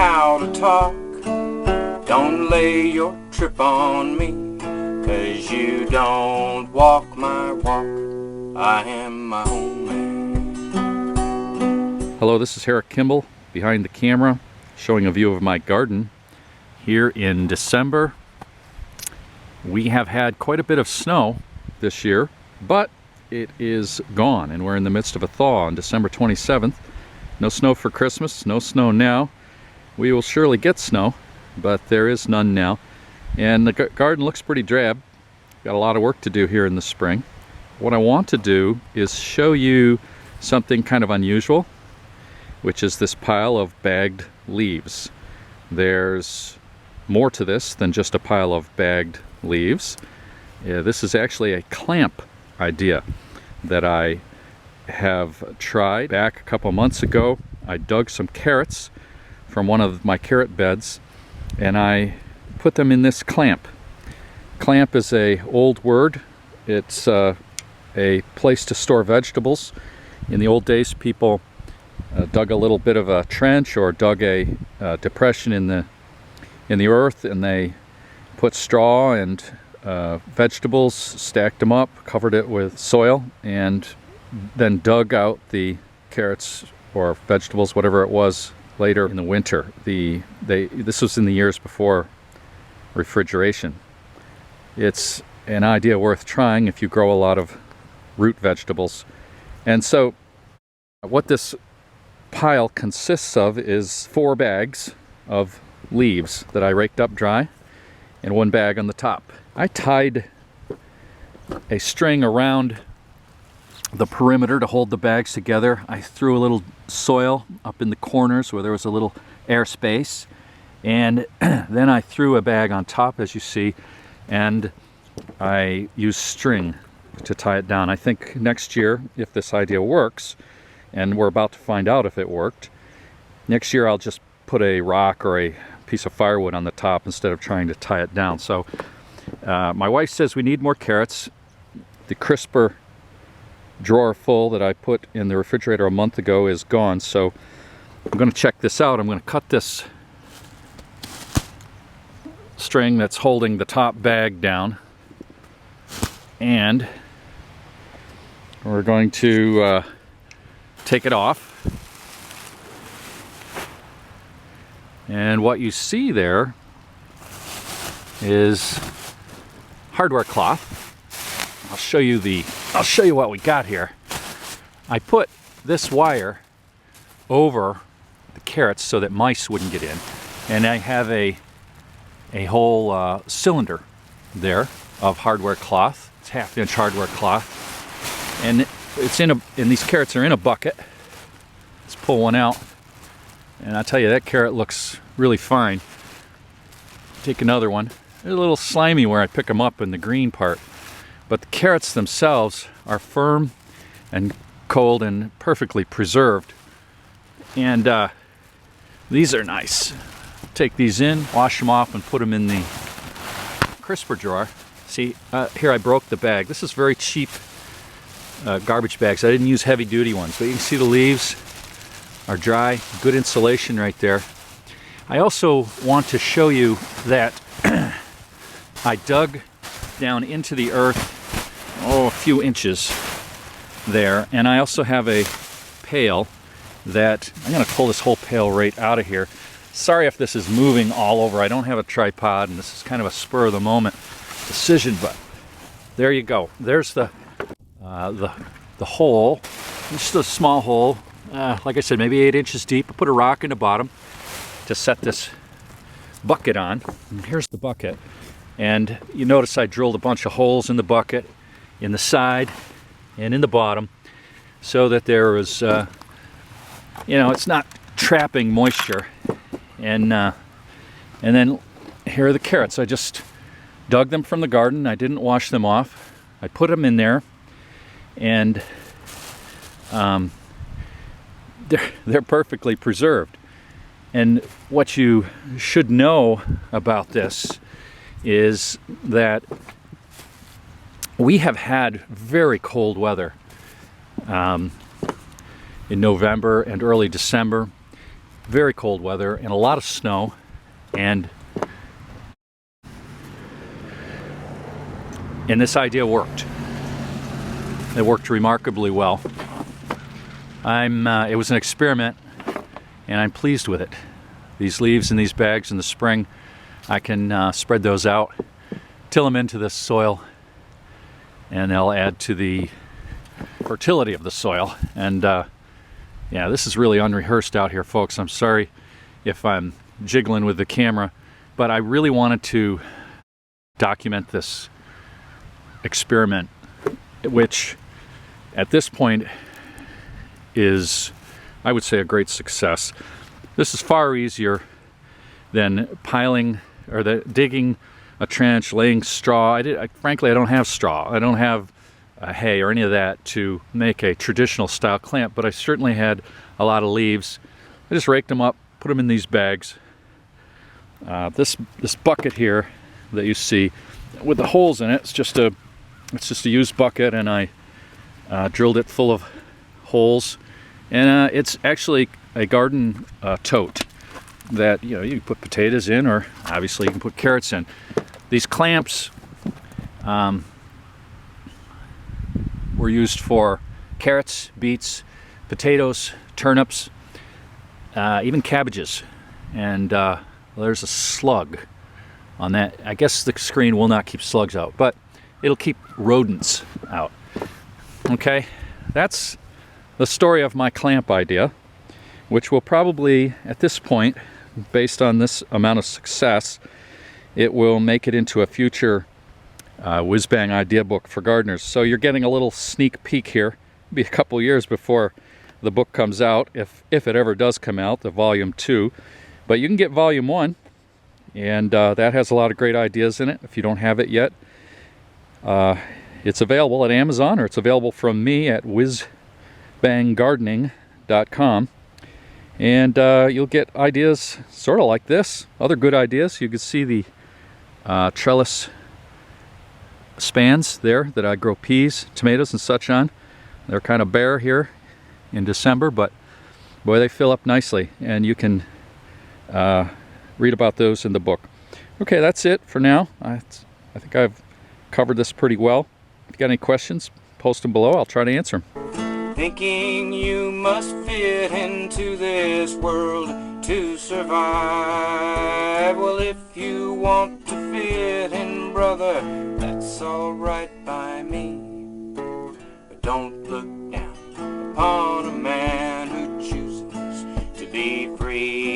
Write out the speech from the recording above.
how to talk. Don't lay your trip on me, 'cause you don't walk my walk. I am my own man. Hello, this is Herrick Kimball behind the camera, showing a view of my garden here in December. We have had quite a bit of snow this year, but it is gone and we're in the midst of a thaw on December 27th. No snow for Christmas, no snow now. We will surely get snow, but there is none now. And the garden looks pretty drab. Got a lot of work to do here in the spring. What I want to do is show you something kind of unusual, which is this pile of bagged leaves. There's more to this than just a pile of bagged leaves. This is actually a clamp idea that I have tried. Back a couple months ago, I dug some carrots from one of my carrot beds and I put them in this clamp. Clamp is a old word. It's a place to store vegetables. In the old days, people dug a little bit of a trench or dug a depression in the earth, and they put straw and vegetables, stacked them up, covered it with soil, and then dug out the carrots or vegetables, whatever it was, later in the winter. This was in the years before refrigeration. It's an idea worth trying if you grow a lot of root vegetables. And so what this pile consists of is 4 bags of leaves that I raked up dry and 1 bag on the top. I tied a string around the perimeter to hold the bags together. I threw a little soil up in the corners where there was a little air space, and then I threw a bag on top, as you see, and I used string to tie it down. I think next year, if this idea works, and we're about to find out if it worked, next year I'll just put a rock or a piece of firewood on the top instead of trying to tie it down. So my wife says we need more carrots. The crisper drawer full that I put in the refrigerator a month ago is gone, so I'm going to check this out. I'm going to cut this string that's holding the top bag down, and we're going to take it off. And what you see there is hardware cloth. I'll show you what we got here. I put this wire over the carrots so that mice wouldn't get in, and I have a whole cylinder there of hardware cloth. It's 1/2-inch hardware cloth, and these carrots are in a bucket. Let's pull one out, and I'll tell you, that carrot looks really fine. Take another one. They're a little slimy where I pick them up in the green part, but the carrots themselves are firm and cold and perfectly preserved. And these are nice. Take these in, wash them off, and put them in the crisper drawer. See, here I broke the bag. This is very cheap garbage bags. I didn't use heavy duty ones, but you can see the leaves are dry. Good insulation right there. I also want to show you that I dug down into the earth a few inches there, and I also have a pail that I'm going to pull this whole pail right out of here. Sorry if this is moving all over. I don't have a tripod, and this is kind of a spur of the moment decision, but there you go. There's the hole. Just a small hole, like I said, maybe 8 inches deep. I put a rock in the bottom to set this bucket on. And here's the bucket, and you notice I drilled a bunch of holes in the bucket, in the side and in the bottom, so that there is it's not trapping moisture. And then here are the carrots. I just dug them from the garden. I didn't wash them off. I put them in there, and they're perfectly preserved. And what you should know about this is that we have had very cold weather in November and early December. very cold weather and a lot of snow, and this idea worked. It worked remarkably well. It was an experiment, and I'm pleased with it. These leaves in these bags in the spring, I can spread those out, till them into this soil, and they'll add to the fertility of the soil. And yeah, this is really unrehearsed out here, folks. I'm sorry if I'm jiggling with the camera, but I really wanted to document this experiment, which at this point is, I would say, a great success. This is far easier than piling or digging a trench, laying straw. Frankly, I don't have straw. I don't have hay or any of that to make a traditional style clamp, but I certainly had a lot of leaves. I just raked them up, put them in these bags. This bucket here that you see with the holes in it, it's just a used bucket, and I drilled it full of holes, and it's actually a garden tote that you can put potatoes in, or obviously you can put carrots in. These clamps were used for carrots, beets, potatoes, turnips, even cabbages. And there's a slug on that. I guess the screen will not keep slugs out, but it'll keep rodents out. Okay, that's the story of my clamp idea, which will probably, at this point, based on this amount of success, it will make it into a future whiz-bang idea book for gardeners. So you're getting a little sneak peek here. It'll be a couple years before the book comes out, if it ever does come out, the volume 2. But you can get volume 1, and that has a lot of great ideas in it. If you don't have it yet, it's available at Amazon, or it's available from me at whizbanggardening.com. And you'll get ideas sort of like this, other good ideas. You can see the trellis spans there that I grow peas, tomatoes, and such on. They're kind of bare here in December, but boy, they fill up nicely, and you can read about those in the book. Okay, that's it for now. I think I've covered this pretty well. If you got any questions, post them below. I'll try to answer them. Thinking you must fit into this world to survive. Well, if you want to fit in, brother, that's alright by me. But don't look down upon a man who chooses to be free.